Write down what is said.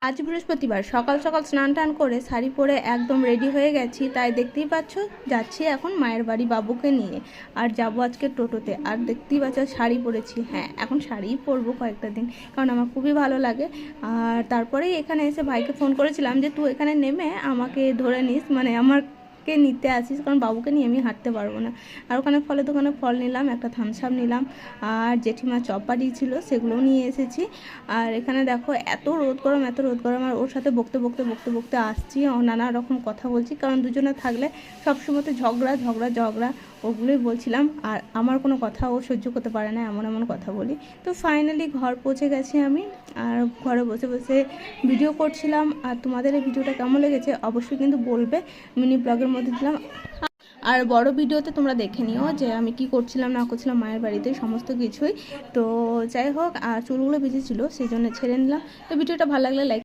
আজ বৃহস্পতিবার সকাল সকাল স্নান টান করে শাড়ি পরে একদম রেডি হয়ে গেছি। তাই দেখতেই পাচ্ছ যাচ্ছি এখন মায়ের বাড়ি বাবুকে নিয়ে। আর যাবো আজকে টোটোতে। আর দেখতেই পাচ্ছ শাড়ি পরেছি। হ্যাঁ, এখন শাড়িই পরবো কয়েকটা দিন, কারণ আমার খুবই ভালো লাগে। আর তারপরেই এখানে এসে ভাইকে ফোন করেছিলাম যে তুই এখানে নেমে আমাকে ধরে নিস, মানে আমাকে নিতে আসিস, কারণ বাবুকে নিয়ে আমি হাঁটতে পারবো না। আর ওখানে ফলের দোকানে ফল নিলাম, একটা থামস আপ নিলাম, আর জেঠিমা চপ পাঠিয়েছিল সেগুলোও নিয়ে এসেছি। আর এখানে দেখো এত রোদ গরম, এত রোদ গরম, আর ওর সাথে বকতে বকতে বকতে বকতে আসছি, নানা রকম কথা বলছি, কারণ দুজনে থাকলে সবসময় তো ঝগড়া ঝগড়া ঝগড়া, ওগুলোই বলছিলাম। আর আমার কোনো কথা ও সহ্য করতে পারে না, এমন এমন কথা বলি। তো ফাইনালি ঘর পৌঁছে গেছি আমি, আর ঘরে বসে বসে ভিডিও করছিলাম। আর তোমাদের এই ভিডিওটা কেমন লেগেছে অবশ্যই কিন্তু বলবে, মিনি ব্লগের মধ্যে দিলাম। আর বড় ভিডিওতে তোমরা দেখে নিও যে আমি কি করছিলাম না করছিলাম মায়ের বাড়িতে, সমস্ত কিছুই। তো যাই হোক, আর চুলগুলো ভিজেছিল সেই জন্য ছেড়ে নিলাম। তো ভিডিওটা ভালো লাগলে লাইক